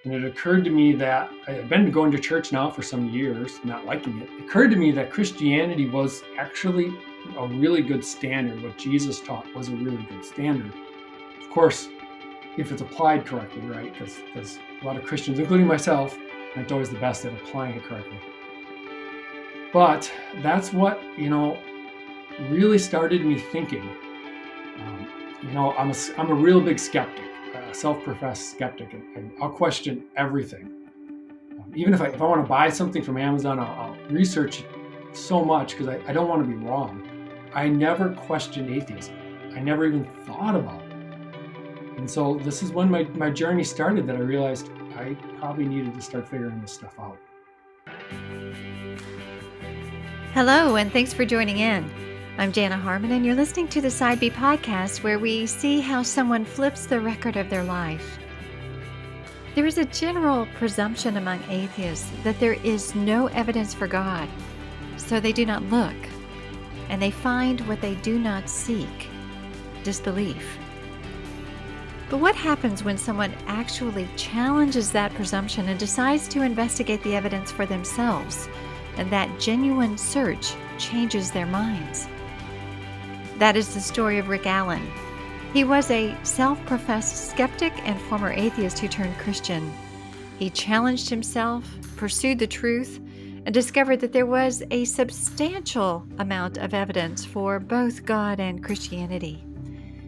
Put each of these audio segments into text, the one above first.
And it occurred to me that I had been going to church now for some years, not liking it. It occurred to me that Christianity was actually a really good standard. What Jesus taught was a really good standard. Of course, if it's applied correctly, right? Because a lot of Christians, including myself, aren't always the best at applying it correctly. But that's what, really started me thinking. I'm a real big skeptic, a self-professed skeptic, and I'll question everything. Even if I want to buy something from Amazon, I'll research it so much because I don't want to be wrong. I never questioned atheism. I never even thought about it. And so this is when my journey started, that I realized I probably needed to start figuring this stuff out. Hello, and thanks for joining in. I'm Jana Harmon, and you're listening to the Side B podcast, where we see how someone flips the record of their life. There is a general presumption among atheists that there is no evidence for God, so they do not look, and they find what they do not seek, disbelief. But what happens when someone actually challenges that presumption and decides to investigate the evidence for themselves, and that genuine search changes their minds? That is the story of Rick Allan. He was a self-professed skeptic and former atheist who turned Christian. He challenged himself, pursued the truth, and discovered that there was a substantial amount of evidence for both God and Christianity.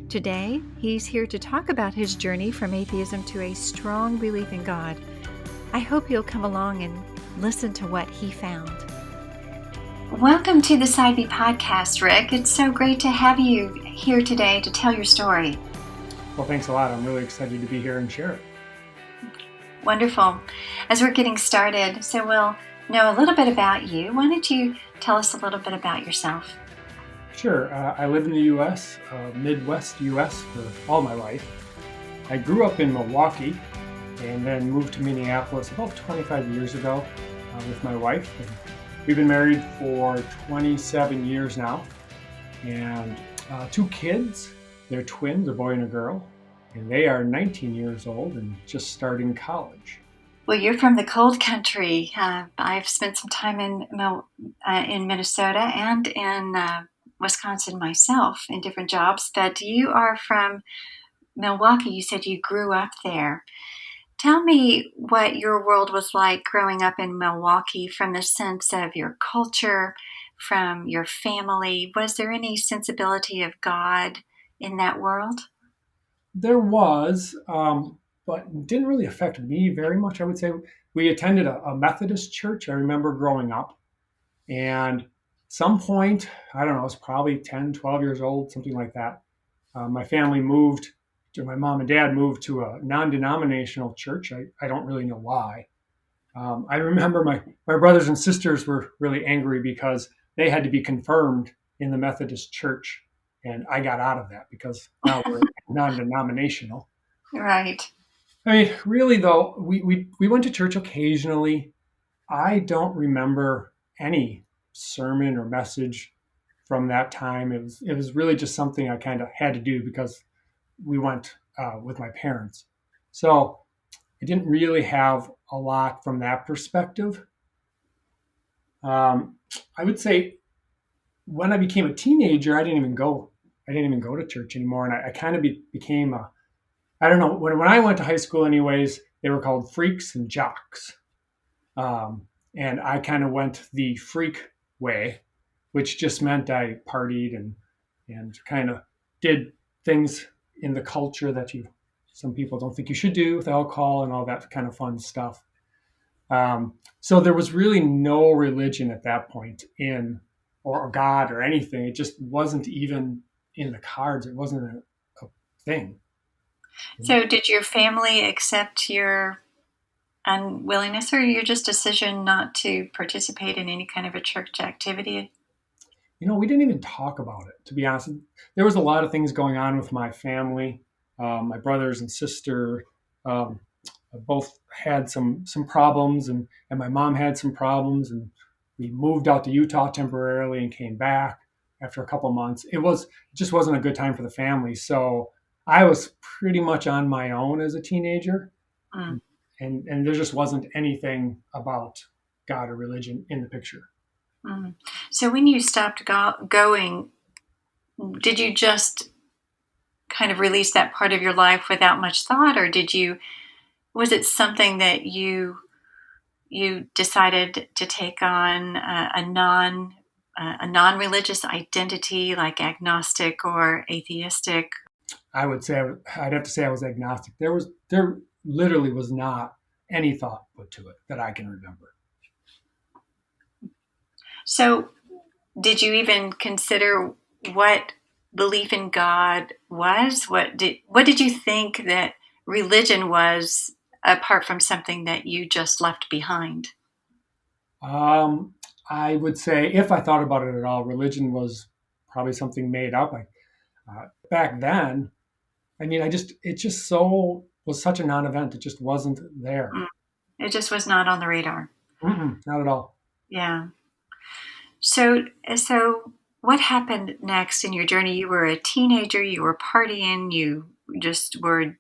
Today, he's here to talk about his journey from atheism to a strong belief in God. I hope you'll come along and listen to what he found. Welcome to the Side B podcast, Rick. It's so great to have you here today to tell your story. Well, thanks a lot. I'm really excited to be here and share it. Wonderful. As we're getting started, so we'll know a little bit about you. Why don't you tell us a little bit about yourself? Sure. I live in the U.S., Midwest U.S. for all my life. I grew up in Milwaukee and then moved to Minneapolis about 25 years ago with my wife. And we've been married for 27 years now, and 2 kids. They're twins, a boy and a girl, and they are 19 years old and just starting college. Well, you're from the cold country. I've spent some time in Minnesota and in Wisconsin myself in different jobs, but you are from Milwaukee. You said you grew up there. Tell me what your world was like growing up in Milwaukee, from the sense of your culture, from your family. Was there any sensibility of God in that world? There was, but it didn't really affect me very much. I would say we attended a Methodist church. I remember growing up, and some point, I don't know, I was probably 10, 12 years old, something like that. My family moved, my mom and dad moved to a non-denominational church. I don't really know why. I remember my brothers and sisters were really angry because they had to be confirmed in the Methodist church. And I got out of that because now we're non-denominational. Right. I mean, really, though, we went to church occasionally. I don't remember any sermon or message from that time. It was really just something I kind of had to do because we went with my parents. So I didn't really have a lot from that perspective. I would say when I became a teenager, I didn't even go to church anymore. And I kind of became I don't know, when I went to high school anyways, they were called freaks and jocks. And I kind of went the freak way, which just meant I partied and kind of did things in the culture that some people don't think you should do, with alcohol and all that kind of fun stuff. So there was really no religion at that point or God or anything. It just wasn't even in the cards. It wasn't a thing. So did your family accept your unwillingness or your just decision not to participate in any kind of a church activity? We didn't even talk about it, to be honest. There was a lot of things going on with my family. My brothers and sister both had some problems, and my mom had some problems, and we moved out to Utah temporarily and came back after a couple months. It just wasn't a good time for the family. So I was pretty much on my own as a teenager. and there just wasn't anything about God or religion in the picture. Mm. So when you stopped going, did you just kind of release that part of your life without much thought, or was it something that you decided to take on a non-religious identity, like agnostic or atheistic? I would say I'd have to say I was agnostic. There literally was not any thought put to it that I can remember. So did you even consider what belief in God was? What did you think that religion was, apart from something that you just left behind? Um, I would say if I thought about it at all, religion was probably something made up. Back then, I mean, it just so was such a non-event. It just wasn't there. Mm. It just was not on the radar. Not at all. Yeah. So what happened next in your journey? You were a teenager, you were partying, you just were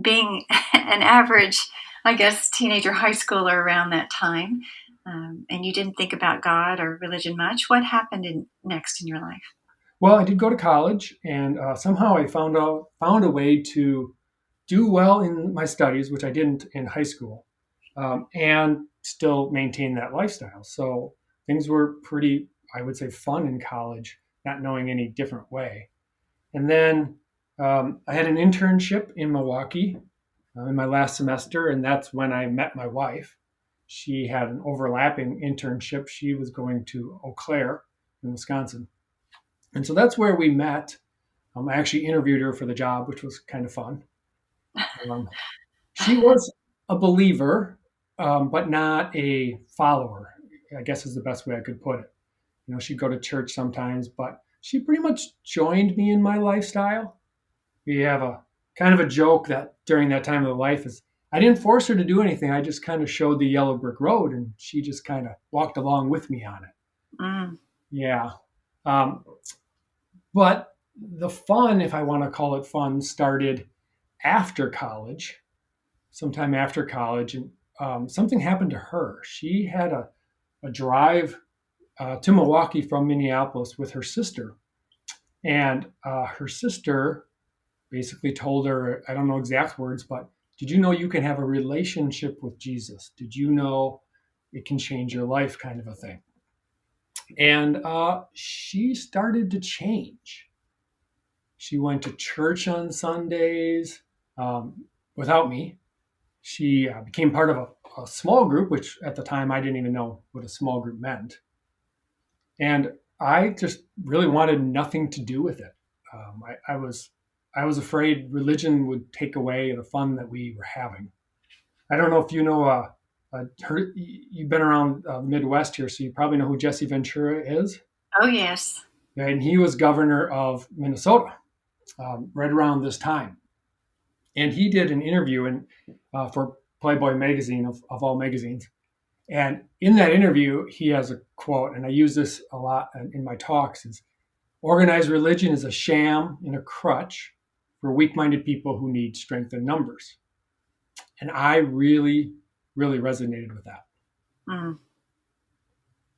being an average, I guess, teenager, high schooler around that time, and you didn't think about God or religion much. What happened next in your life? Well, I did go to college, and somehow I found a way to do well in my studies, which I didn't in high school, and still maintain that lifestyle. So things were pretty, I would say, fun in college, not knowing any different way. And then I had an internship in Milwaukee in my last semester, and that's when I met my wife. She had an overlapping internship. She was going to Eau Claire in Wisconsin. And so that's where we met. I actually interviewed her for the job, which was kind of fun. Um, she was a believer, but not a follower, I guess is the best way I could put it. You know, she'd go to church sometimes, but she pretty much joined me in my lifestyle. We have a kind of a joke that during that time of the life is I didn't force her to do anything. I just kind of showed the yellow brick road and she just kind of walked along with me on it. Mm. Yeah. Um, but the fun, if I want to call it fun, started after college, sometime after college. And something happened to her. She had a drive to Milwaukee from Minneapolis with her sister. And her sister basically told her, I don't know exact words, but did you know you can have a relationship with Jesus? Did you know it can change your life, kind of a thing? And she started to change. She went to church on Sundays without me. She became part of a small group, which at the time I didn't even know what a small group meant. And I just really wanted nothing to do with it. I was afraid religion would take away the fun that we were having. I don't know if you know, you've been around the Midwest here, so you probably know who Jesse Ventura is. Oh, yes. And he was governor of Minnesota right around this time. And he did an interview for Playboy magazine, of all magazines. And in that interview, he has a quote, and I use this a lot in my talks, is organized religion is a sham and a crutch for weak-minded people who need strength in numbers. And I really, really resonated with that. Mm.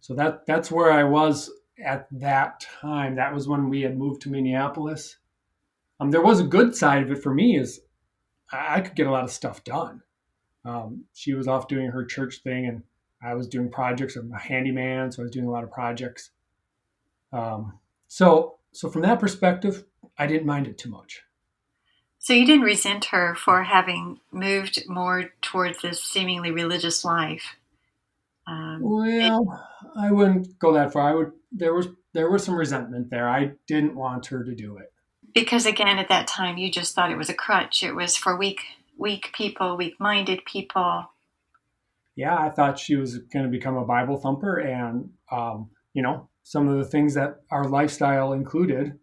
So that's where I was at that time. That was when we had moved to Minneapolis. There was a good side of it for me is I could get a lot of stuff done. She was off doing her church thing, and I was doing projects. I'm a handyman, so I was doing a lot of projects. So from that perspective, I didn't mind it too much. So you didn't resent her for having moved more towards this seemingly religious life. Well, I wouldn't go that far. I would. There was some resentment there. I didn't want her to do it. Because again, at that time, you just thought it was a crutch. It was for weak people, weak-minded people. Yeah, I thought she was going to become a Bible thumper, and some of the things that our lifestyle included,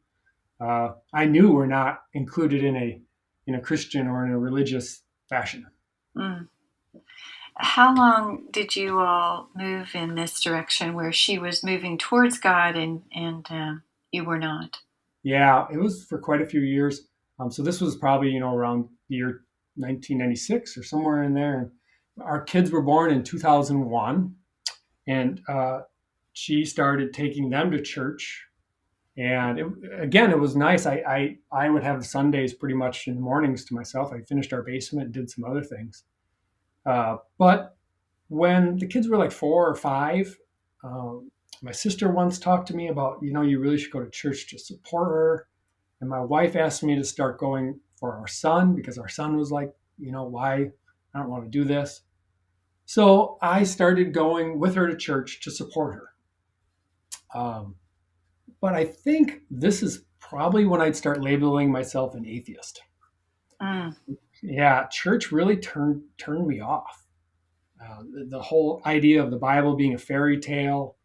I knew were not included in a Christian or in a religious fashion. Mm. How long did you all move in this direction where she was moving towards God and you were not? Yeah, it was for quite a few years. So this was probably around the year 1996 or somewhere in there. our kids were born in 2001, and she started taking them to church. And again, it was nice. I would have the Sundays pretty much in the mornings to myself. I finished our basement and did some other things. But when the kids were like 4 or 5, my sister once talked to me about, you really should go to church to support her. And my wife asked me to start going for our son because our son was like, why? I don't want to do this. So I started going with her to church to support her. Um, but I think this is probably when I'd start labeling myself an atheist. Mm. Yeah, church really turned me off. The whole idea of the Bible being a fairy tale,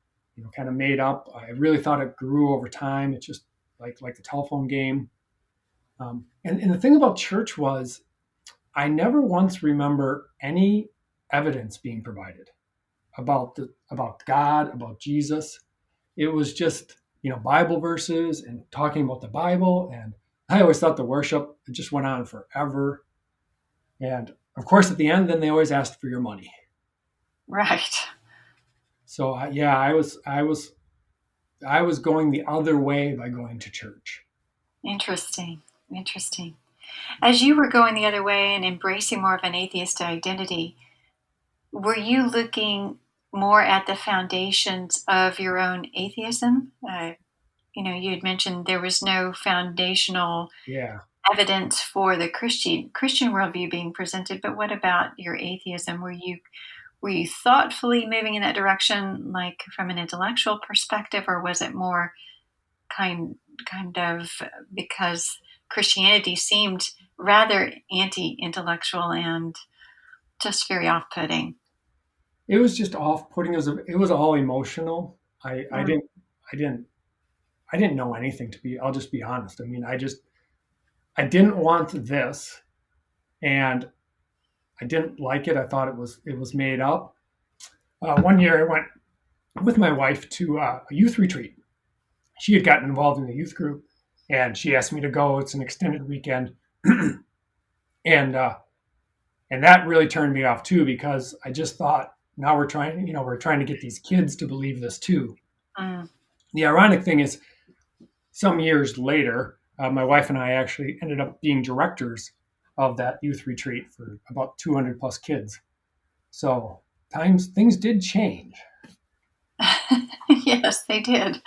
kind of made up. I really thought it grew over time. It's just like the telephone game. And the thing about church was, I never once remember any evidence being provided about God, about Jesus. It was just Bible verses and talking about the Bible. And I always thought the worship, it just went on forever. And of course, at the end, then they always asked for your money. Right. So yeah, I was going the other way by going to church. Interesting. Interesting. As you were going the other way and embracing more of an atheist identity, were you looking more at the foundations of your own atheism? You had mentioned there was no foundational Yeah. evidence for the Christian worldview being presented, but what about your atheism? Were you thoughtfully moving in that direction, like from an intellectual perspective, or was it more kind of because Christianity seemed rather anti-intellectual and just very off-putting? It was just off-putting. It was all emotional. I Mm. didn't know anything I'll just be honest. I mean, I didn't want this, and I didn't like it. I thought it was made up. One year I went with my wife to a youth retreat. She had gotten involved in the youth group, and she asked me to go. It's an extended weekend, and and that really turned me off too because I just thought now we're trying to get these kids to believe this too. Mm. The ironic thing is, some years later, my wife and I actually ended up being directors of that youth retreat for about 200 plus kids. So things did change. Yes, they did.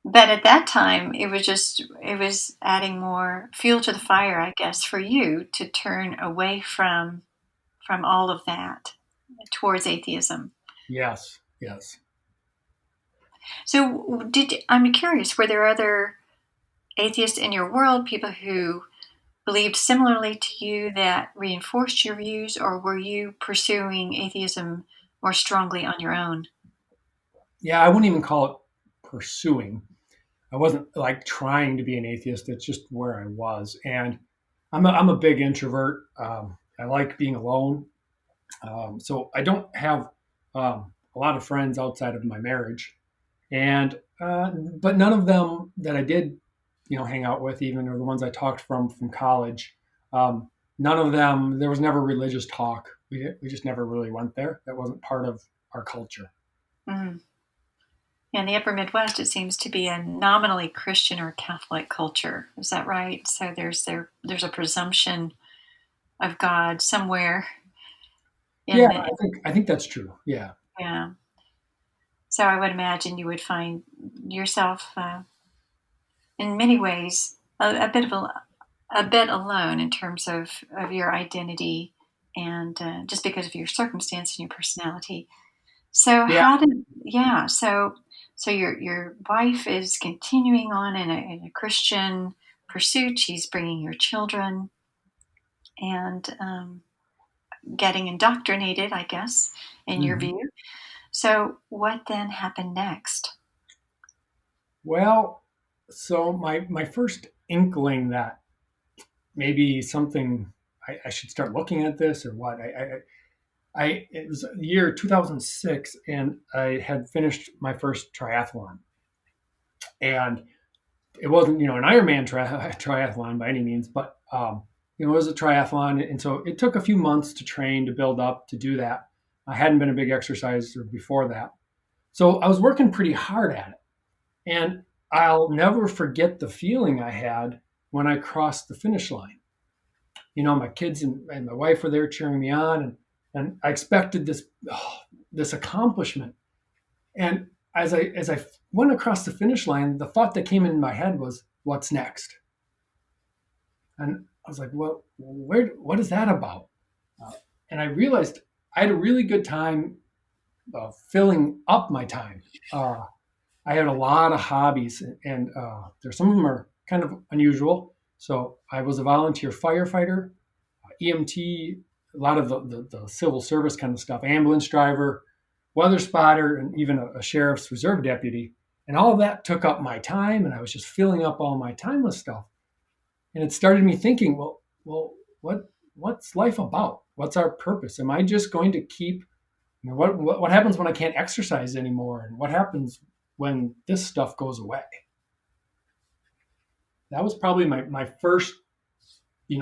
But at that time, it was adding more fuel to the fire, I guess, for you to turn away from all of that towards atheism. Yes, yes. So, I'm curious, were there other atheists in your world, people who believed similarly to you that reinforced your views, or were you pursuing atheism more strongly on your own? Yeah, I wouldn't even call it pursuing. I wasn't like trying to be an atheist. It's just where I was. And I'm a big introvert. I like being alone. So I don't have a lot of friends outside of my marriage. And but none of them that I did, hang out with, even or the ones I talked from college, none of them. There was never religious talk. We just never really went there. That wasn't part of our culture. Mm. In the upper Midwest, it seems to be a nominally Christian or Catholic culture. Is that right? So there's a presumption of God somewhere Yeah, in the, I think that's true. Yeah. yeah. So I would imagine you would find yourself in many ways a bit alone in terms of your identity and just because of your circumstance and your personality. So Yeah. how did yeah so your wife is continuing on in a Christian pursuit. She's bringing your children and getting indoctrinated, I guess, in your Mhm. view. So what then happened next? Well, so my first inkling that maybe something I should start looking at this or what it was the year 2006, and I had finished my first triathlon, and it wasn't an Ironman triathlon by any means, but it was a triathlon. And so it took a few months to train, to build up, to do that. I hadn't been a big exerciser before that. So I was working pretty hard at it. And I'll never forget the feeling I had when I crossed the finish line. My kids and my wife were there cheering me on, and I expected this accomplishment. And as I went across the finish line, the thought that came in my head was, "What's next?" And I was like, "Well, what is that about?" Uh, and I realized I had a really good time filling up my time. I had a lot of hobbies, and there's some of them are kind of unusual. So I was a volunteer firefighter, EMT, a lot of the civil service kind of stuff, ambulance driver, weather spotter, and even a sheriff's reserve deputy. And all of that took up my time, and I was just filling up all my time with stuff. And it started me thinking, well, what's life about? What's our purpose? Am I just going to keep, what happens when I can't exercise anymore? And what happens when this stuff goes away? That was probably my first,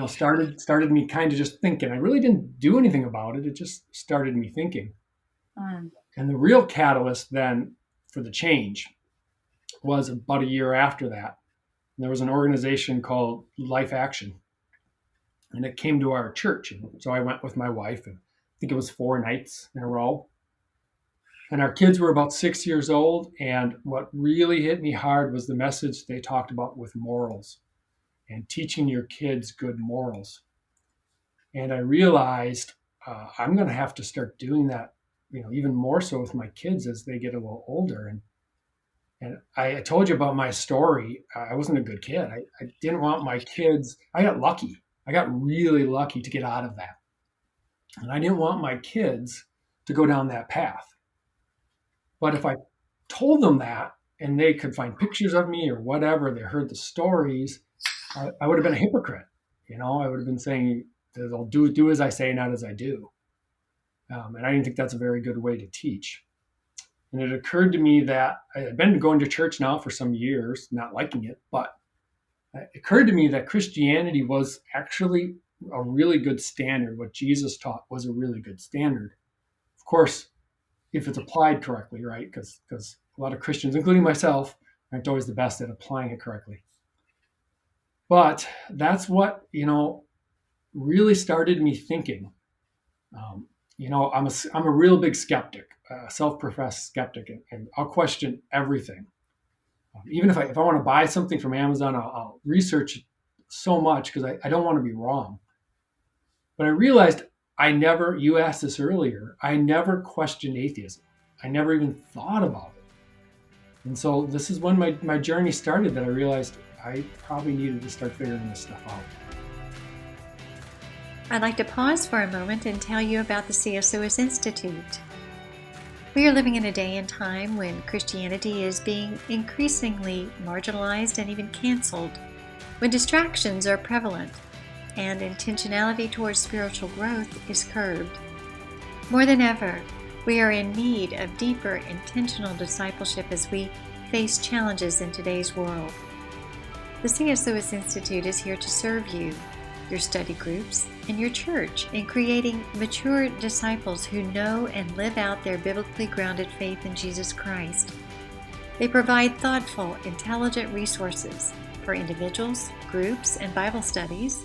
started me kind of just thinking. I really didn't do anything about it. It just started me thinking. And the real catalyst then for the change was about a year after that. There was an organization called Life Action, and it came to our church. And so I went with my wife, and I think it was 4 nights in a row. And our kids were about 6 years old. And what really hit me hard was the message they talked about with morals and teaching your kids good morals. And I realized I'm going to have to start doing that, even more so with my kids as they get a little older. And I told you about my story. I wasn't a good kid. I didn't want my kids. I got lucky. I got really lucky to get out of that. And I didn't want my kids to go down that path. But if I told them that and they could find pictures of me or whatever, they heard the stories, I would have been a hypocrite. I would have been saying, "I'll do as I say, not as I do." And I didn't think that's a very good way to teach. And it occurred to me that I had been going to church now for some years, not liking it, but it occurred to me that Christianity was actually a really good standard. What Jesus taught was a really good standard. Of course, if it's applied correctly, right? Because a lot of Christians, including myself, aren't always the best at applying it correctly. But that's what, really started me thinking. I'm a real big skeptic, self-professed skeptic, and I'll question everything. Even if I want to buy something from Amazon, I'll research it so much because I don't want to be wrong. But I realized you asked this earlier, I never questioned atheism. I never even thought about it. And so this is when my journey started, that I realized I probably needed to start figuring this stuff out. I'd like to pause for a moment and tell you about the Csus Institute. We are living in a day and time when Christianity is being increasingly marginalized and even canceled, when distractions are prevalent and intentionality towards spiritual growth is curbed. More than ever, we are in need of deeper intentional discipleship as we face challenges in today's world. The Csus Institute is here to serve you, your study groups, and your church in creating mature disciples who know and live out their biblically grounded faith in Jesus Christ. They provide thoughtful, intelligent resources for individuals, groups, and Bible studies.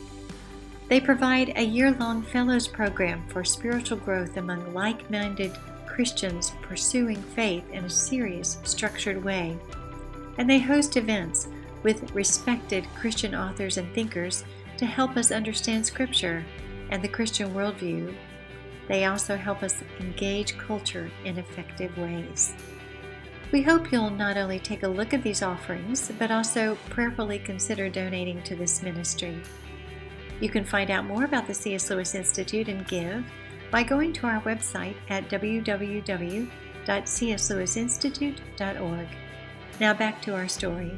They provide a year-long fellows program for spiritual growth among like-minded Christians pursuing faith in a serious, structured way. And they host events with respected Christian authors and thinkers to help us understand Scripture and the Christian worldview. They also help us engage culture in effective ways. We hope you'll not only take a look at these offerings, but also prayerfully consider donating to this ministry. You can find out more about the Csus Institute and give by going to our website at www.csusinstitute.org. Now back to our story.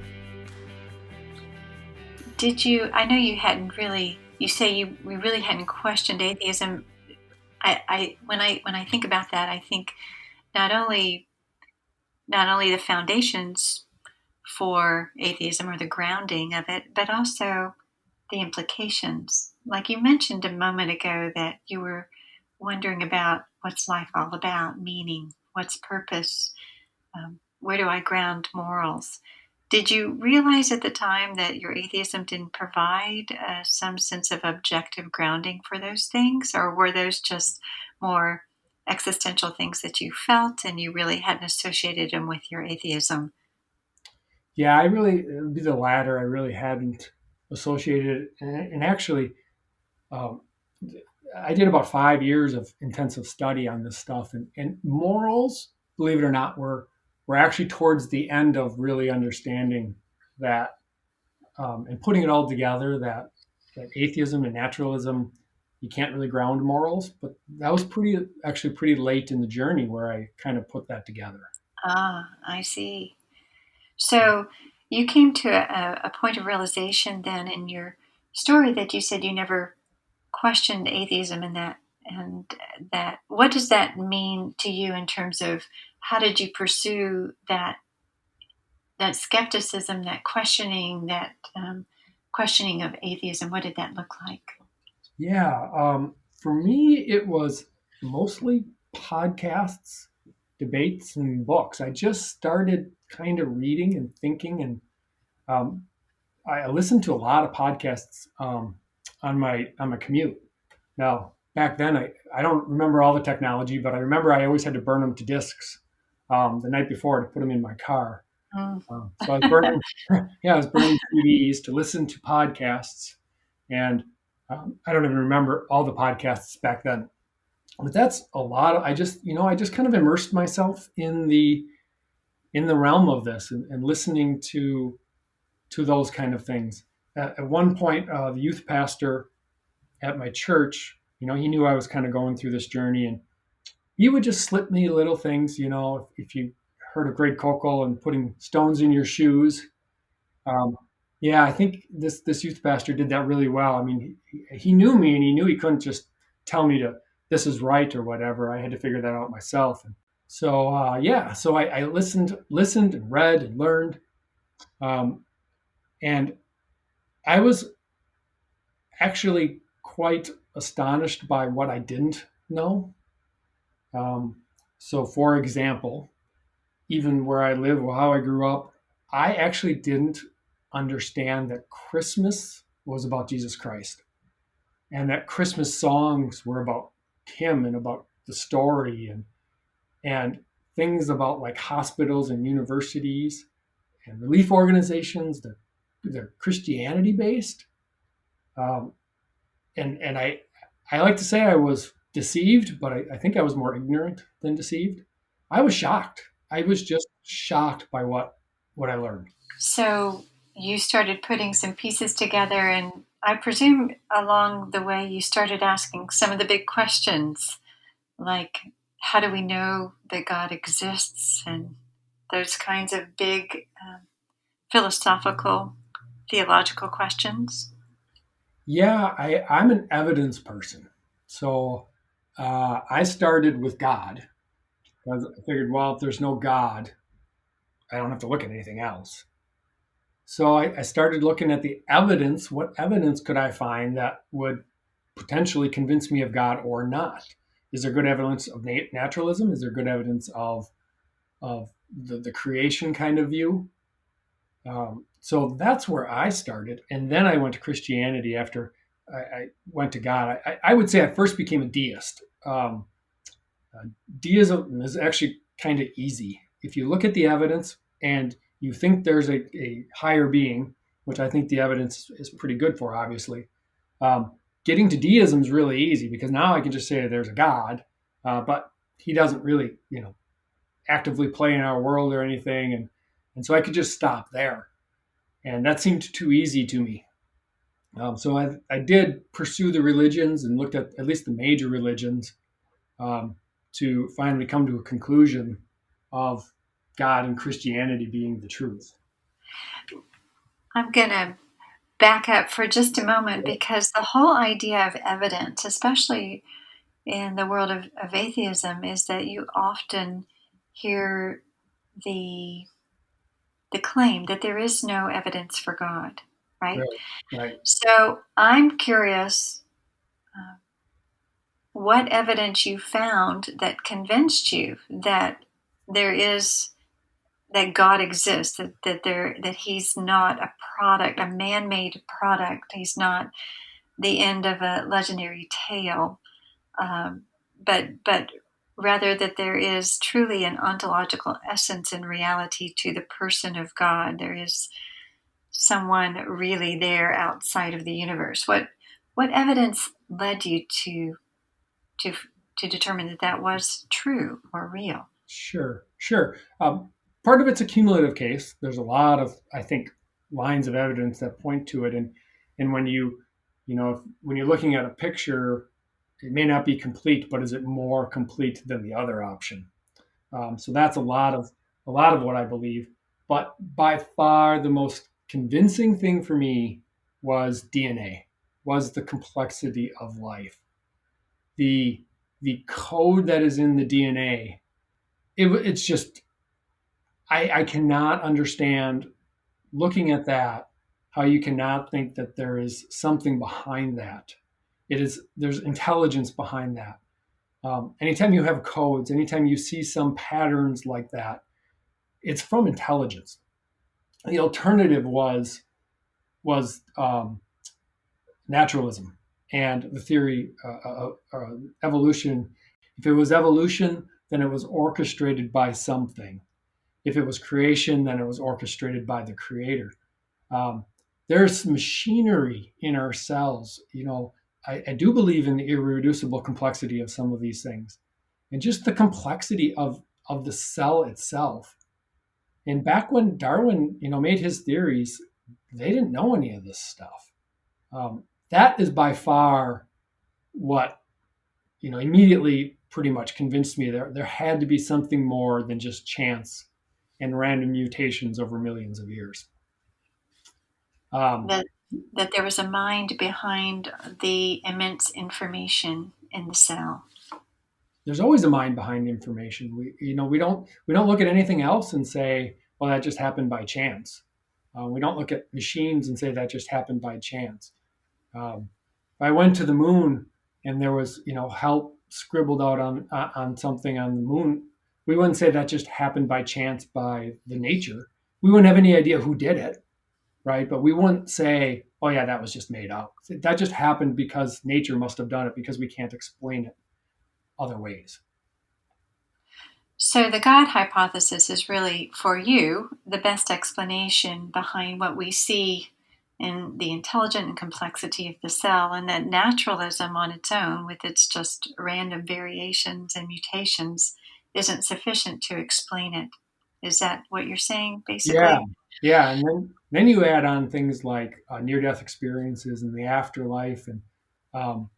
I know you hadn't really, you say we really hadn't questioned atheism. When I think about that, I think not only the foundations for atheism or the grounding of it, but also the implications like you mentioned a moment ago, that you were wondering about what's life all about, meaning, what's purpose, where do I ground morals? Did you realize at the time that your atheism didn't provide some sense of objective grounding for those things, or were those just more existential things that you felt and you really hadn't associated them with your atheism? Yeah, it would be the latter. I really hadn't associated it. And actually, um, I did about 5 years of intensive study on this stuff, and morals, believe it or not, were actually towards the end of really understanding that, and putting it all together, that atheism and naturalism, you can't really ground morals. But that was pretty late in the journey where I kind of put that together. Ah, I see. So you came to a point of realization then in your story that you said you never questioned atheism, and that what does that mean to you in terms of how did you pursue that skepticism, that questioning of atheism? What did that look like? Yeah, for me, it was mostly podcasts, debates, and books. I just started kind of reading and thinking, and um, I listened to a lot of podcasts on my commute. Now, back then, I don't remember all the technology, but I remember I always had to burn them to discs the night before to put them in my car. Mm. So I was burning, yeah, I was burning CDs to listen to podcasts, and I don't even remember all the podcasts back then. But that's a lot of. I just kind of immersed myself in the realm of this, and listening to those kind of things. At one point, the youth pastor at my church, he knew I was kind of going through this journey, and he would just slip me little things. If you heard of Great Koukl and putting stones in your shoes. Um, yeah, I think this youth pastor did that really well. I mean, he knew me, and he knew he couldn't just tell me to this is right or whatever. I had to figure that out myself. And so yeah, so I listened and read and learned, um, and I was actually quite astonished by what I didn't know. Um, so, for example, even where I live or how I grew up, I actually didn't understand that Christmas was about Jesus Christ, and that Christmas songs were about him and about the story, and things about like hospitals and universities and relief organizations. They're Christianity based, um, and I like to say I was deceived, but I think I was more ignorant than deceived. I was shocked. I was just shocked by what I learned. So you started putting some pieces together, and I presume along the way you started asking some of the big questions, like how do we know that God exists, and those kinds of big philosophical, theological questions. Yeah, I'm an evidence person. So I started with God because I figured, well, if there's no God, I don't have to look at anything else. So I started looking at the evidence. What evidence could I find that would potentially convince me of God or not? Is there good evidence of naturalism? Is there good evidence of the creation kind of view? So that's where I started, and then I went to Christianity after I went to God. I would say I first became a deist. Uh, Deism is actually kind of easy if you look at the evidence and you think there's a higher being, which I think the evidence is pretty good for, obviously. Um, Getting to deism is really easy because now I can just say there's a God, but he doesn't really, actively play in our world or anything, and so I could just stop there, and that seemed too easy to me. So I did pursue the religions and looked at least the major religions, um, to finally come to a conclusion of God and Christianity being the truth. I'm going to back up for just a moment because the whole idea of evidence, especially in the world of atheism, is that you often hear the the claim that there is no evidence for God. right? Right. Right. So I'm curious what evidence you found that convinced you that there is that God exists, that He's not a product, a man-made product. He's not the end of a legendary tale, um, but rather that there is truly an ontological essence and reality to the person of God. There is someone really there outside of the universe. What evidence led you to to determine that that was true or real? Sure. Sure. Part of it's a cumulative case. There's a lot of, I think, lines of evidence that point to it, and when when you're looking at a picture, it may not be complete, but is it more complete than the other option? So that's a lot of what I believe. But by far the most convincing thing for me was DNA, was the complexity of life, the the code that is in the DNA. It's just I cannot understand looking at that how you cannot think that there is something behind that. There's intelligence behind that. Anytime you have codes, anytime you see some patterns like that, it's from intelligence. The alternative was naturalism and the theory evolution. If it was evolution, then it was orchestrated by something. If it was creation, then it was orchestrated by the creator. Um, there's machinery in our cells. I do believe in the irreducible complexity of some of these things, and just the complexity of the cell itself. And back when Darwin, made his theories, they didn't know any of this stuff. That is by far what immediately pretty much convinced me there had to be something more than just chance and random mutations over millions of years. Um, That that there was a mind behind the immense information in the cell. there's always a mind behind information. We don't look at anything else and say, well, that just happened by chance. We don't look at machines and say that just happened by chance. If I went to the moon and there was help scribbled out on something on the moon, we wouldn't say that just happened by chance by the nature. We wouldn't have any idea who did it, right? But we wouldn't say, oh yeah, that was just made up. That just happened because nature must have done it because we can't explain it other ways. So the God hypothesis is really, for you, the best explanation behind what we see in the intelligent and complexity of the cell, and that naturalism on its own, with its just random variations and mutations, isn't sufficient to explain it. Is that what you're saying, Yeah, basically? yeah, and then you add on things like near-death experiences and the afterlife and um,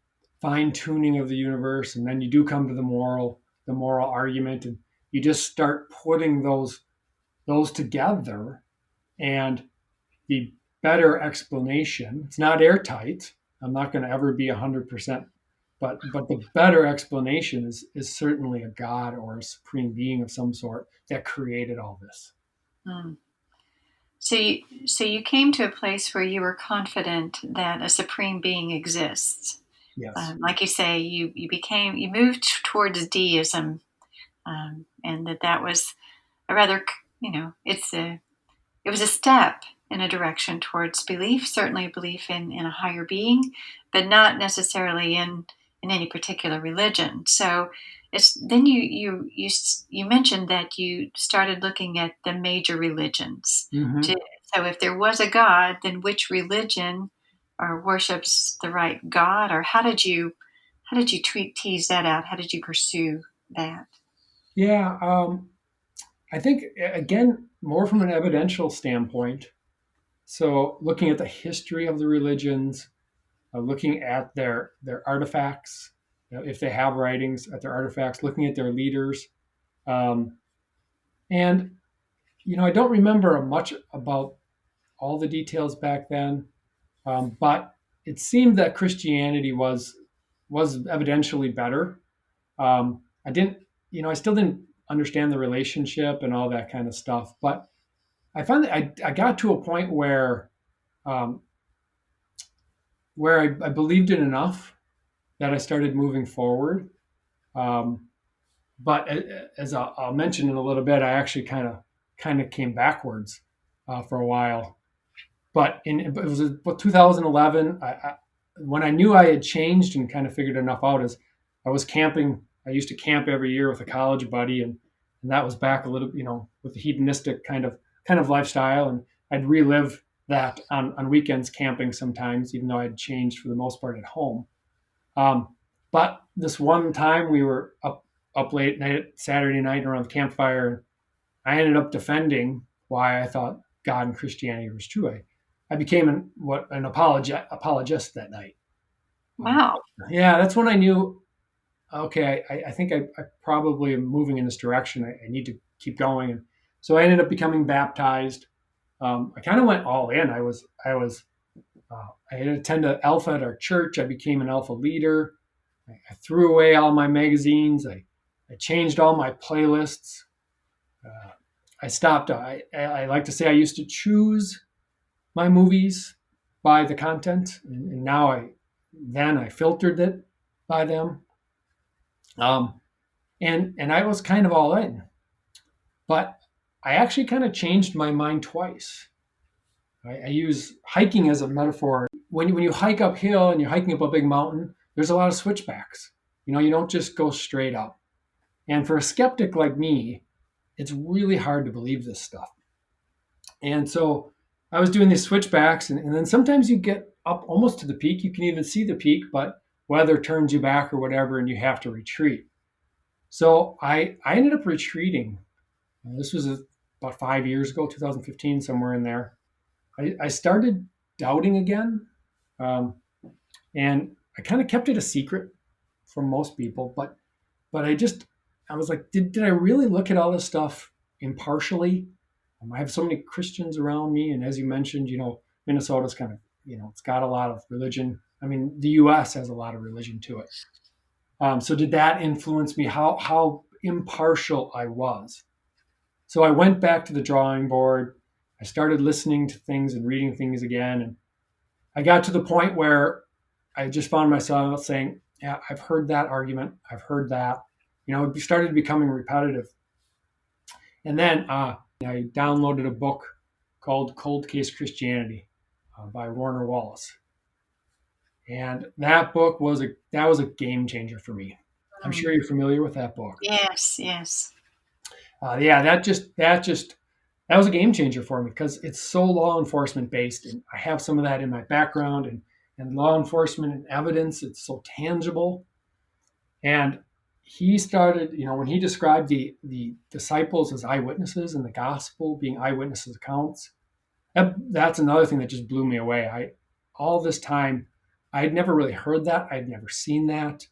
fine-tuning of the universe, and then you do come to the moral argument, and you just start putting those together, and the better explanation. It's not airtight. I'm not going to ever be 100%, but the better explanation is certainly a God or a supreme being of some sort that created all this. Hmm. So you came to a place where you were confident that a supreme being exists. Yes. Like you say, you moved towards deism, and that was a rather, it was a step in a direction towards belief, certainly a belief in a higher being, but not necessarily in any particular religion. So it's then you mentioned that you started looking at the major religions. Hmm. To, so if there was a God, then which religion or worships the right God, or how did you tease that out? How did you pursue that? Yeah, I think again more from an evidential standpoint. So looking at the history of the religions, looking at their artifacts, if they have writings, at their artifacts, looking at their leaders, um, and I don't remember much about all the details back then, but it seemed that Christianity was evidentially better. I still didn't understand the relationship and all that kind of stuff, but I found that I got to a point where where I believed it enough that I started moving forward. Um, but as I'll mention in a little bit, I actually kind of came backwards for a while. But it was about 2011. When I knew I had changed and kind of figured enough out, is I was camping. I used to camp every year with a college buddy, and that was back a little, with the hedonistic kind of lifestyle, and I'd relive that on weekends camping sometimes, even though I'd changed for the most part at home. But this one time we were up late night Saturday night around the campfire, and I ended up defending why I thought God and Christianity was true. I became an apologist that night. Wow. Yeah, that's when I knew. Okay, I think I probably am moving in this direction. I need to keep going, and so I ended up becoming baptized. I kind of went all in. I had attended Alpha at our church. I became an Alpha leader. I threw away all my magazines. I changed all my playlists. Uh, I stopped. I like to say I used to choose my movies by the content, and now I filtered it by them. Um, and I was kind of all in, but I actually kind of changed my mind twice. I use hiking as a metaphor. When you hike uphill and you're hiking up a big mountain, there's a lot of switchbacks. You don't just go straight up. And for a skeptic like me, it's really hard to believe this stuff. And so I was doing these switchbacks, and then sometimes you get up almost to the peak. You can even see the peak, but weather turns you back or whatever, and you have to retreat. So I ended up retreating. This was about 5 years ago, 2015, somewhere in there. I started doubting again, um, and I kind of kept it a secret from most people. But I was like, did I really look at all this stuff impartially? I have so many Christians around me, and as you mentioned, Minnesota's kind of, it's got a lot of religion. I mean, the U.S. has a lot of religion to it. So did that influence me? How impartial I was? So I went back to the drawing board. I started listening to things and reading things again, and I got to the point where I just found myself saying, "Yeah, I've heard that argument. I've heard that." It started becoming repetitive. And then I downloaded a book called Cold Case Christianity by Warner Wallace, and that book was a game changer for me. I'm sure you're familiar with that book. Yes, yes. Yeah, that was a game changer for me because it's so law enforcement based, and I have some of that in my background, and law enforcement and evidence. It's so tangible, and he started, when he described the disciples as eyewitnesses and the gospel being eyewitnesses accounts. That's another thing that just blew me away. All this time, I had never really heard that. I'd never seen that,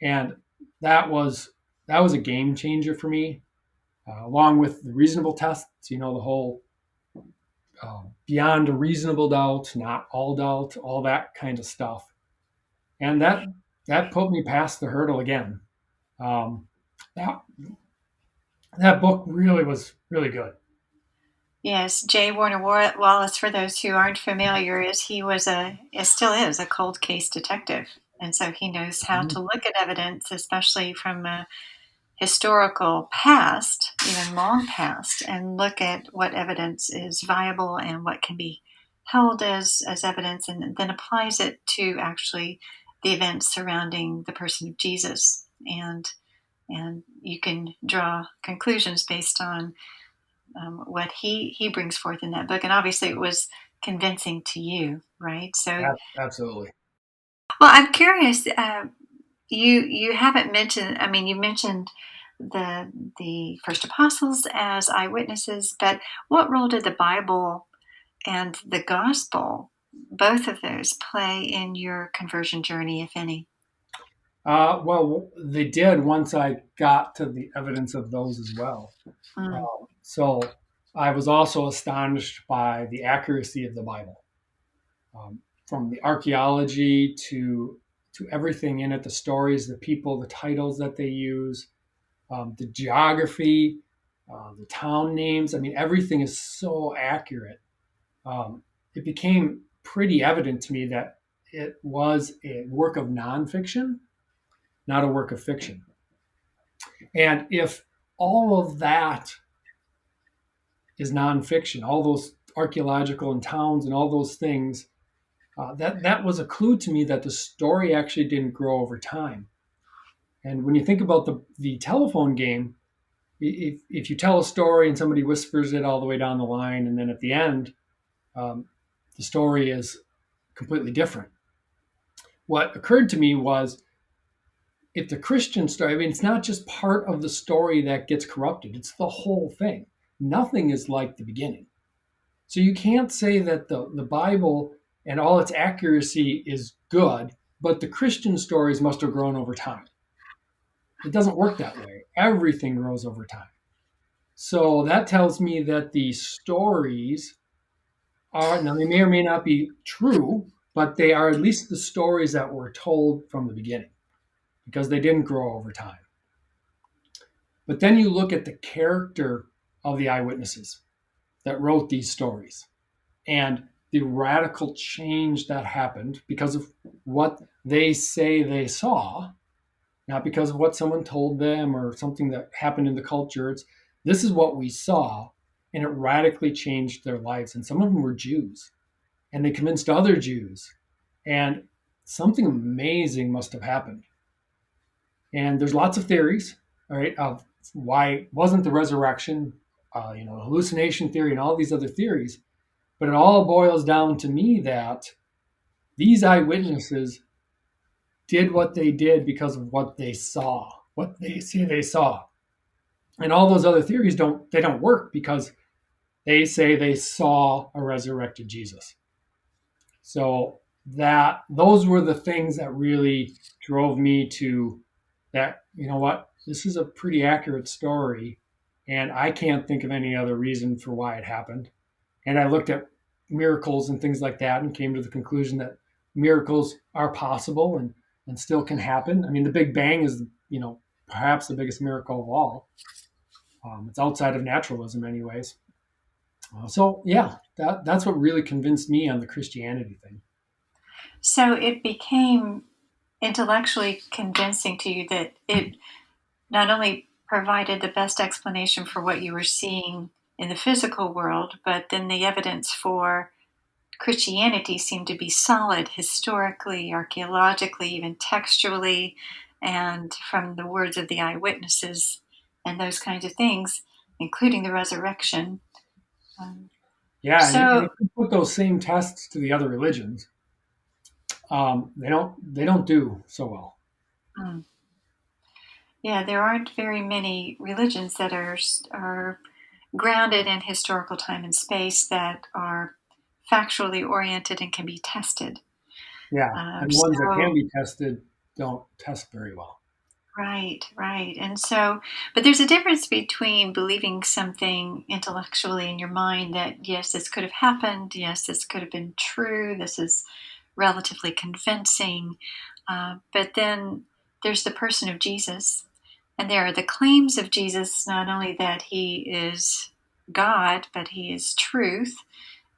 and that was that was a game changer for me. Along with the reasonable tests, the whole beyond a reasonable doubt, not all doubt, all that kind of stuff, and that put me past the hurdle again. Um, that that book really was really good. Yes, J. Warner Wallace, for those who aren't familiar, still is a cold case detective. And so he knows how to Mhm. look at evidence, especially from a historical past, even long past, and look at what evidence is viable and what can be held as evidence, and then applies it to actually the events surrounding the person of Jesus. And you can draw conclusions based on what he brings forth in that book, and obviously it was convincing to you, right? So, Absolutely. well, I'm curious. You haven't mentioned. I mean, you mentioned the first apostles as eyewitnesses, but what role did the Bible and the gospel, both of those, play in your conversion journey, if any? Well, they did once I got to the evidence of those as well. Mm. So I was also astonished by the accuracy of the Bible, from the archaeology to everything in it, the stories, the people, the titles that they use, the geography, the town names. I mean, everything is so accurate. It became pretty evident to me that it was a work of nonfiction, not a work of fiction. And if all of that is nonfiction, all those archaeological and towns and all those things, that was a clue to me that the story actually didn't grow over time. And when you think about the telephone game, if you tell a story and somebody whispers it all the way down the line, and then at the end, um, the story is completely different. What occurred to me was if the Christian story, I mean, it's not just part of the story that gets corrupted, it's the whole thing. Nothing is like the beginning. So you can't say that the Bible and all its accuracy is good, but the Christian stories must have grown over time. It doesn't work that way. Everything grows over time. So that tells me that the stories are, now they may or may not be true, but they are at least the stories that were told from the beginning because they didn't grow over time. But then you look at the character of the eyewitnesses that wrote these stories and the radical change that happened because of what they say they saw, not because of what someone told them or something that happened in the culture. This is what we saw, and it radically changed their lives. And some of them were Jews, and they convinced other Jews, and something amazing must have happened. And there's lots of theories, all right, of why it wasn't the resurrection, hallucination theory, and all these other theories. But it all boils down to me that these eyewitnesses did what they did because of what they saw, what they say they saw. And all those other theories don't work because they say they saw a resurrected Jesus. So those were the things that really drove me to that, you know what, this is a pretty accurate story, and I can't think of any other reason for why it happened. And I looked at miracles and things like that and came to the conclusion that miracles are possible and still can happen. I mean, the Big Bang is, perhaps the biggest miracle of all. It's outside of naturalism, anyways. So yeah, that's what really convinced me on the Christianity thing. So it became intellectually convincing to you that it not only provided the best explanation for what you were seeing in the physical world, but then the evidence for Christianity seemed to be solid historically, archaeologically, even textually, and from the words of the eyewitnesses and those kinds of things, including the resurrection. And if you put those same tests to the other religions, they don't do so well. Yeah, there aren't very many religions that are grounded in historical time and space that are factually oriented and can be tested. Yeah, and ones that can be tested don't test very well. Right. And so, but there's a difference between believing something intellectually in your mind that, yes, this could have happened, yes, this could have been true, this is relatively convincing, but then there's the person of Jesus, and there are the claims of Jesus, not only that he is God, but he is truth,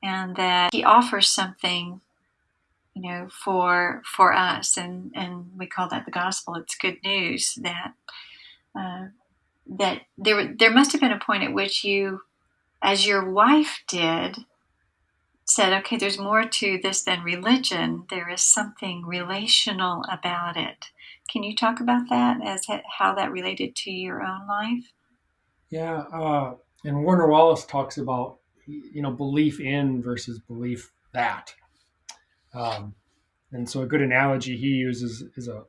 and that he offers something for us, and we call that the gospel. It's good news that that there must have been a point at which you, as your wife did, said, okay, there's more to this than religion. There is something relational about it. Can you talk about that, as how that related to your own life? Yeah, and Warner Wallace talks about belief in versus belief that. And so a good analogy he uses is a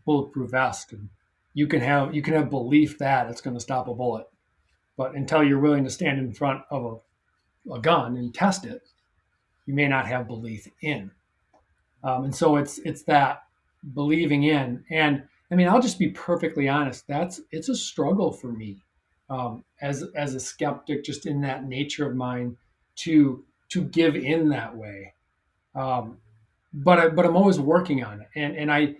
bulletproof vest. And you can have belief that it's going to stop a bullet, but until you're willing to stand in front of a gun and test it, you may not have belief in. And so it's that believing in. And I mean, I'll just be perfectly honest. It's a struggle for me as a skeptic, just in that nature of mine, to give in that way. But I'm always working on it. And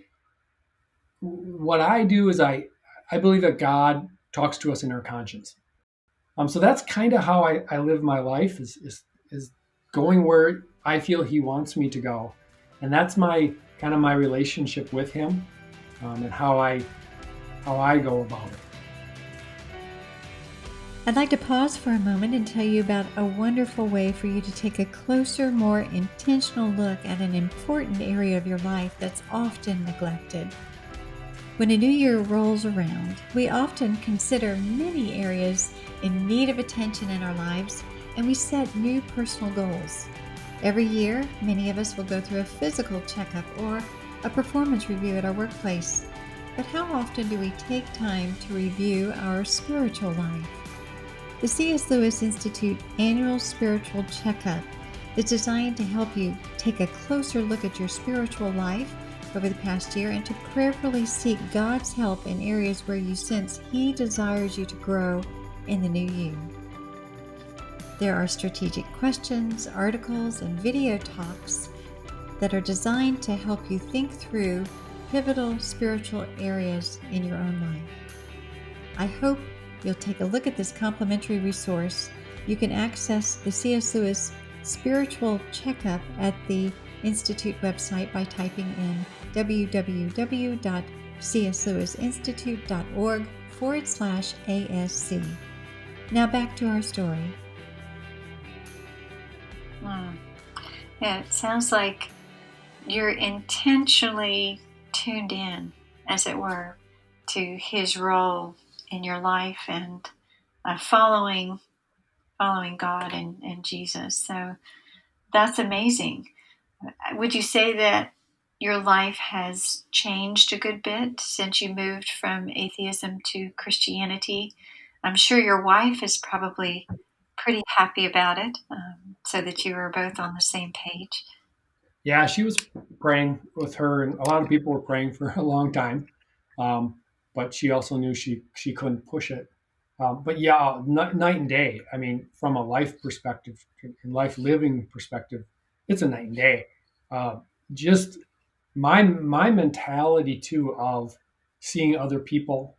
what I do is I believe that God talks to us in our conscience. So that's kind of how I live my life is going where I feel he wants me to go. and that's my kind of my relationship with him, and how I go about it. I'd like to pause for a moment and tell you about a wonderful way for you to take a closer, more intentional look at an important area of your life that's often neglected. When a new year rolls around, we often consider many areas in need of attention in our lives, and we set new personal goals. Every year, many of us will go through a physical checkup or a performance review at our workplace. But how often do we take time to review our spiritual life? The C.S. Institute Annual Spiritual Checkup is designed to help you take a closer look at your spiritual life over the past year and to prayerfully seek God's help in areas where you sense He desires you to grow in the new year. There are strategic questions, articles, and video talks that are designed to help you think through pivotal spiritual areas in your own life. I hope you'll take a look at this complimentary resource. You can access the C.S. Lewis Spiritual Checkup at the Institute website by typing in www.cslewisinstitute.org/ASC. Now back to our story. Yeah, it sounds like you're intentionally tuned in, as it were, to his role in your life and following God and Jesus. So that's amazing. Would you say that your life has changed a good bit since you moved from atheism to Christianity? I'm sure your wife is probably pretty happy about it, so that you are both on the same page. Yeah, she was praying with her, and a lot of people were praying for a long time. But she also knew she couldn't push it. But yeah, night and day. I mean, from a life perspective, and life living perspective, it's a night and day. Uh, just my mentality too of seeing other people,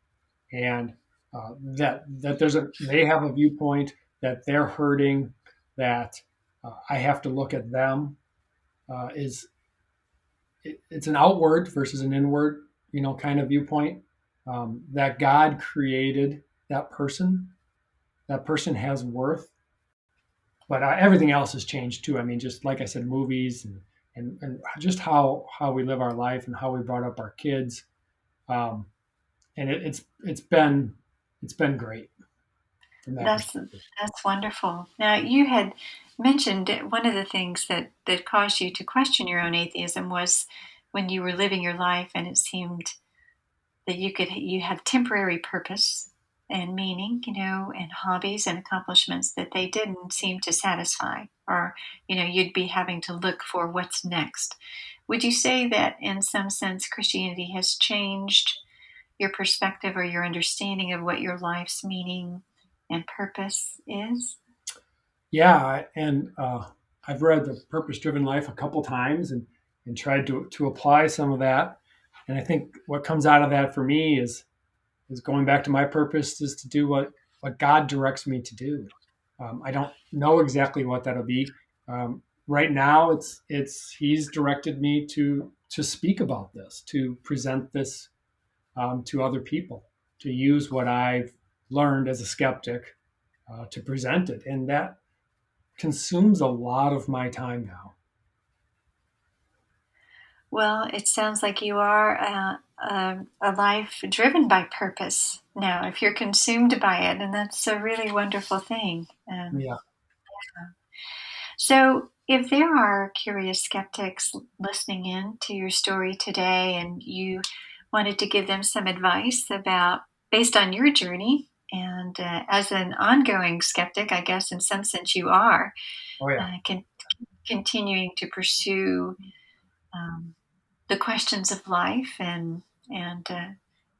and that they have a viewpoint, that they're hurting, that I have to look at them, is it's an outward versus an inward, kind of viewpoint. That God created that person. That person has worth, but everything else has changed too. I mean, just like I said, movies and just how we live our life and how we brought up our kids, um, and it's been great from that That's perspective. that's wonderful. Now, you had mentioned one of the things that caused you to question your own atheism was when you were living your life and it seemed that you had temporary purpose and meaning, and hobbies and accomplishments that they didn't seem to satisfy, or you'd be having to look for what's next. Would you say that in some sense Christianity has changed your perspective or your understanding of what your life's meaning and purpose is? Yeah, and I've read The Purpose Driven Life a couple times, and tried to apply some of that. And I think what comes out of that for me is going back to my purpose, is to do what God directs me to do. I don't know exactly what that'll be. Right now, it's He's directed me to speak about this, to present this, to other people, to use what I've learned as a skeptic, to present it, and that consumes a lot of my time now. Well, it sounds like you are a life driven by purpose now, if you're consumed by it, and that's a really wonderful thing. Yeah. So, if there are curious skeptics listening in to your story today and you wanted to give them some advice about, based on your journey, and as an ongoing skeptic, I guess in some sense you are, Oh yeah. continuing to pursue um, the questions of life and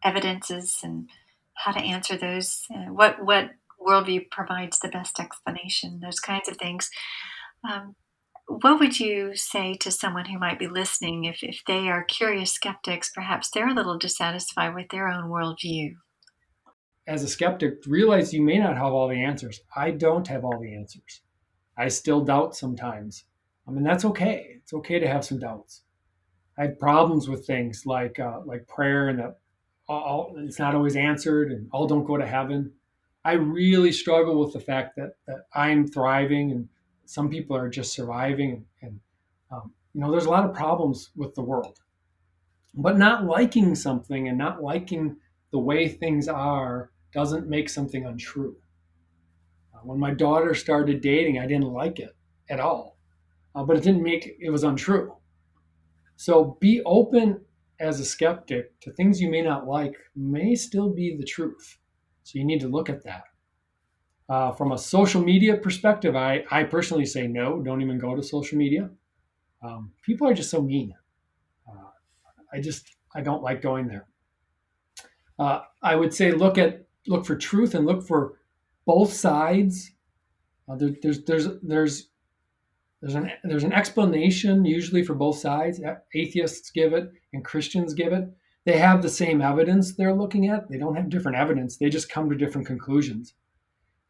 evidences and how to answer those, what worldview provides the best explanation, those kinds of things. Um, what would you say to someone who might be listening if they are curious skeptics, perhaps they're a little dissatisfied with their own worldview? As a skeptic, realize you may not have all the answers. I don't have all the answers. I still doubt sometimes. I mean, that's okay. It's okay to have some doubts. I have problems with things like prayer, and that it's not always answered, and all don't go to heaven. I really struggle with the fact that I'm thriving and some people are just surviving, and there's a lot of problems with the world. But not liking something and not liking the way things are doesn't make something untrue. When my daughter started dating, I didn't like it at all, but it didn't make it was untrue. So be open as a skeptic to things you may not like may still be the truth. So you need to look at that. From a social media perspective, I personally say no, don't even go to social media. People are just so mean. Uh, I don't like going there. I would say look for truth and look for both sides. There's an explanation usually for both sides. Atheists give it and Christians give it. They have the same evidence they're looking at. They don't have different evidence. They just come to different conclusions.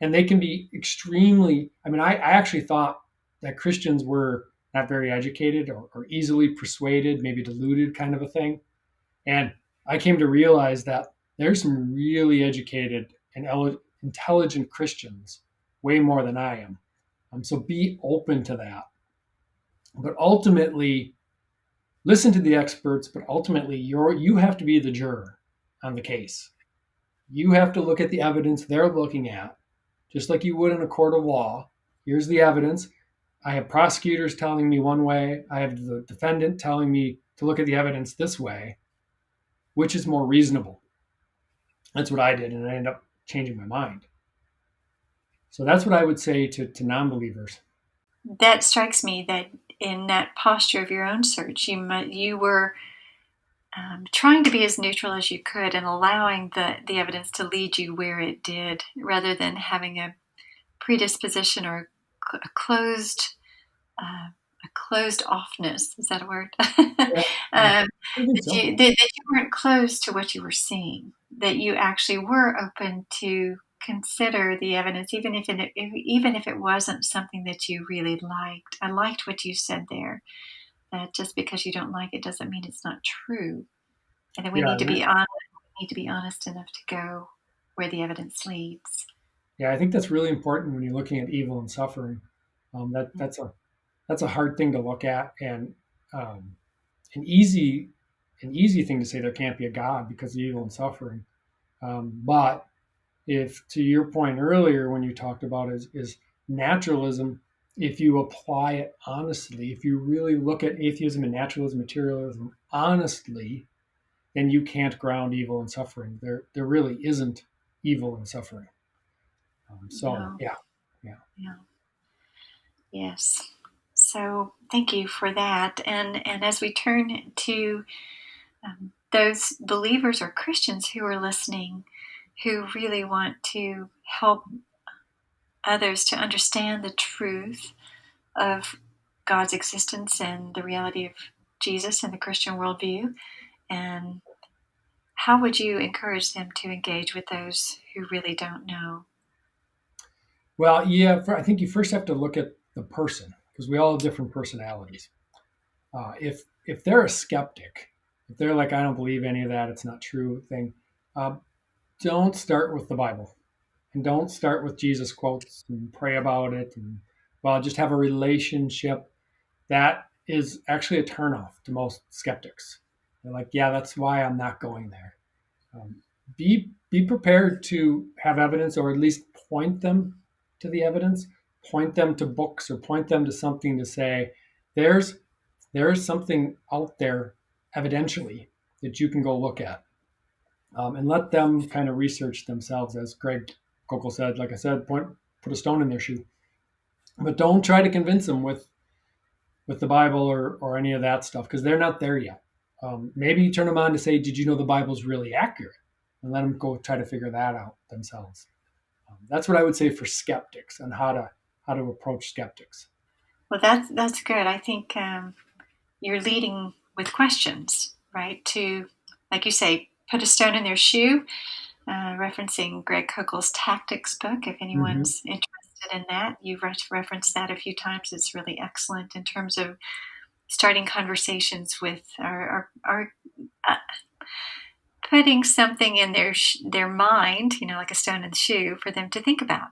And they can be extremely, I actually thought that Christians were not very educated or easily persuaded, maybe deluded kind of a thing. And I came to realize that there's some really educated and intelligent Christians, way more than I am. So be open to that. But ultimately, listen to the experts, but ultimately you have to be the juror on the case. You have to look at the evidence they're looking at, just like you would in a court of law. Here's the evidence. I have prosecutors telling me one way. I have the defendant telling me to look at the evidence this way. Which is more reasonable? That's what I did, and I ended up changing my mind. So that's what I would say to non-believers. That strikes me that in that posture of your own search, you were trying to be as neutral as you could and allowing the evidence to lead you where it did, rather than having a predisposition or a closed offness. Is that a word? Yeah, that so. you weren't closed to what you were seeing, that you actually were open to consider the evidence, even if it wasn't something that you really liked. I liked what you said there, that just because you don't like it doesn't mean it's not true, and that we Yeah, need to be honest. We need to be honest enough to go where the evidence leads. yeah, I think that's really important when you're looking at evil and suffering. That's a hard thing to look at, and um, an easy thing to say there can't be a God because of evil and suffering. But if, to your point earlier when you talked about is naturalism, if you apply it honestly, if you really look at atheism and naturalism, materialism honestly, then you can't ground evil and suffering. There really isn't evil and suffering. So No. yeah, yeah. Yeah. Yes. So thank you for that. And as we turn to those believers or Christians who are listening, who really want to help others to understand the truth of God's existence and the reality of Jesus and the Christian worldview, and how would you encourage them to engage with those who really don't know? Well, yeah, I think you first have to look at the person because we all have different personalities. If they're a skeptic, if they're like, I don't believe any of that, it's not true thing, uh, don't start with the Bible and don't start with Jesus quotes and pray about it and well, just have a relationship. That is actually a turnoff to most skeptics. They're like, yeah, that's why I'm not going there. Um, be prepared to have evidence, or at least point them to the evidence, point them to books, or point them to something to say, there's there's something out there evidentially that you can go look at, and let them kind of research themselves, as Greg Koukl said. Like I said, put a stone in their shoe, but don't try to convince them with the Bible or any of that stuff because they're not there yet. Maybe you turn them on to say, did you know the Bible's really accurate? And let them go try to figure that out themselves. That's what I would say for skeptics and how to approach skeptics. Well, that's good. I think you're leading with questions, right? To, like you say, put a stone in their shoe, referencing Greg Koukl's Tactics book. If Mm-hmm. anyone's interested in that, you've referenced that a few times. It's really excellent in terms of starting conversations with, or putting something in their mind, like a stone in the shoe, for them to think about,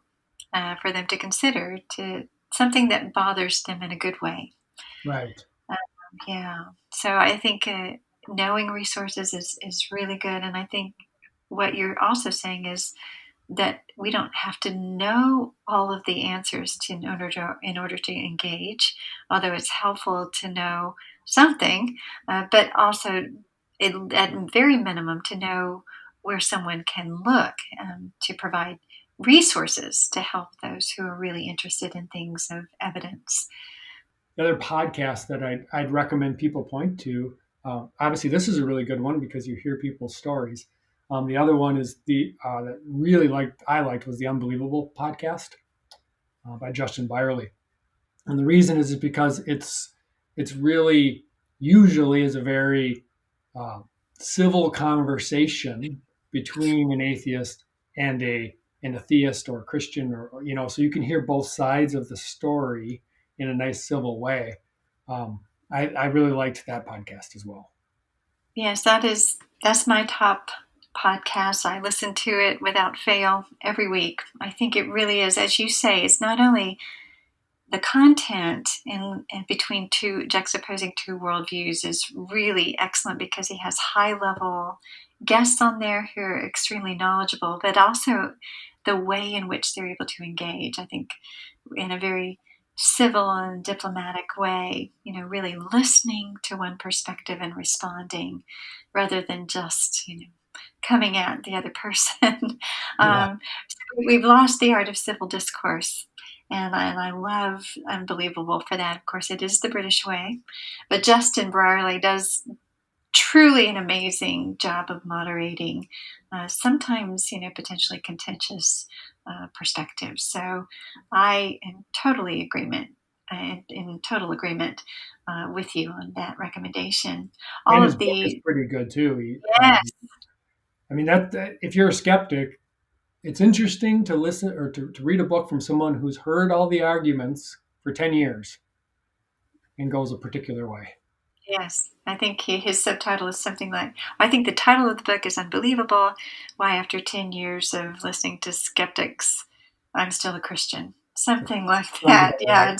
for them to consider, to something that bothers them in a good way. Right. Yeah. So I think knowing resources is really good. And I think what you're also saying is that we don't have to know all of the answers in order to engage, although it's helpful to know something, but also at very minimum to know where someone can look to provide resources to help those who are really interested in things of evidence. The other podcast that I'd recommend people point to, obviously this is a really good one because you hear people's stories. The other one is that really I liked was the Unbelievable podcast by Justin Byerly, and the reason is because it's really usually is a very uh, civil conversation between an atheist and a theist or a Christian, or so you can hear both sides of the story in a nice civil way. I really liked that podcast as well. Yes, that's my top podcast. I listen to it without fail every week. I think it really is, as you say, it's not only the content in between juxtaposing two worldviews is really excellent because he has high level guests on there who are extremely knowledgeable, but also the way in which they're able to engage, I think, in a very civil and diplomatic way, really listening to one perspective and responding rather than just, coming at the other person. Yeah. So we've lost the art of civil discourse. And I love Unbelievable for that. Of course, it is the British way. But Justin Brierley does truly an amazing job of moderating sometimes, potentially contentious perspectives. So I am totally in total agreement with you on that recommendation. All And his of book is the pretty good too. Yes, I mean, that if you're a skeptic, it's interesting to listen or to read a book from someone who's heard all the arguments for 10 years and goes a particular way. yes. I think his subtitle is something like, I think the title of the book is Unbelievable, Why After 10 Years of Listening to Skeptics, I'm Still a Christian. Something like that. Yeah,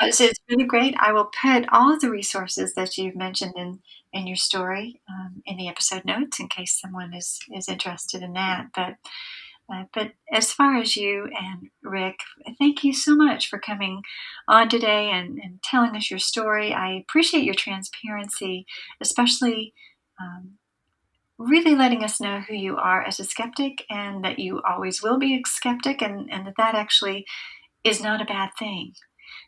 it's really great. I will put all of the resources that you've mentioned in your story in the episode notes in case someone is interested in that. But as far as you and Rick, thank you so much for coming on today and telling us your story. I appreciate your transparency, especially really letting us know who you are as a skeptic and that you always will be a skeptic and that actually is not a bad thing.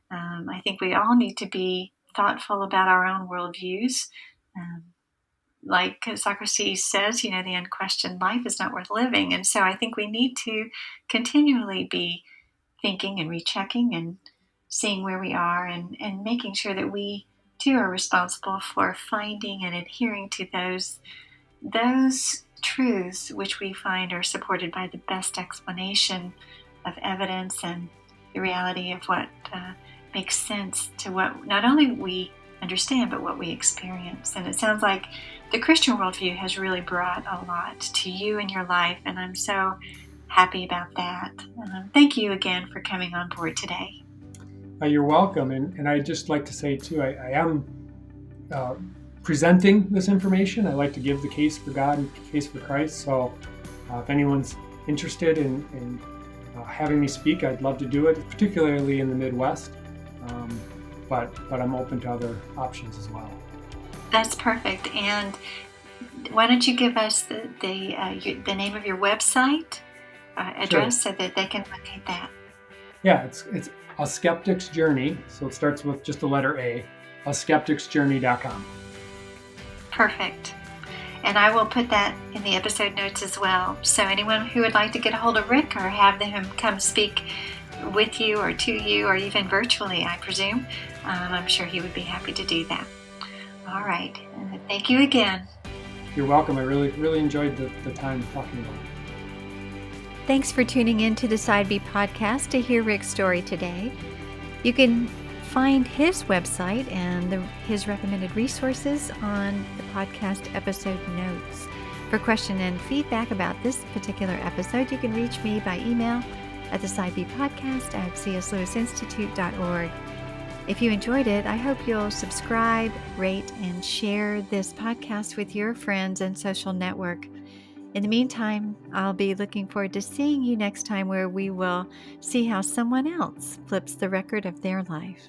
I think we all need to be thoughtful about our own worldviews. Like Socrates says, the unquestioned life is not worth living. And so I think we need to continually be thinking and rechecking and seeing where we are and making sure that we too are responsible for finding and adhering to those truths which we find are supported by the best explanation of evidence and the reality of what makes sense to what not only we understand but what we experience. And it sounds like the Christian worldview has really brought a lot to you in your life, and I'm so happy about that. Thank you again for coming on board today. You're welcome. And I'd just like to say, too, I am presenting this information. I like to give the case for God and the case for Christ. So if anyone's interested in having me speak, I'd love to do it, particularly in the Midwest. But I'm open to other options as well. That's perfect. And why don't you give us the name of your website address so that they can locate that? Yeah, it's A Skeptic's Journey. So it starts with just the letter A, askepticsjourney.com. Perfect. And I will put that in the episode notes as well. So anyone who would like to get a hold of Rick or have him come speak with you or to you or even virtually, I presume, I'm sure he would be happy to do that. All right. Thank you again. You're welcome. I really, really enjoyed the time talking about it. Thanks for tuning in to the Side B podcast to hear Rick's story today. You can find his website and his recommended resources on the podcast episode notes. For question and feedback about this particular episode, you can reach me by email at thesidebpodcast@csusinstitute.org. If you enjoyed it, I hope you'll subscribe, rate, and share this podcast with your friends and social network. In the meantime, I'll be looking forward to seeing you next time, where we will see how someone else flips the record of their life.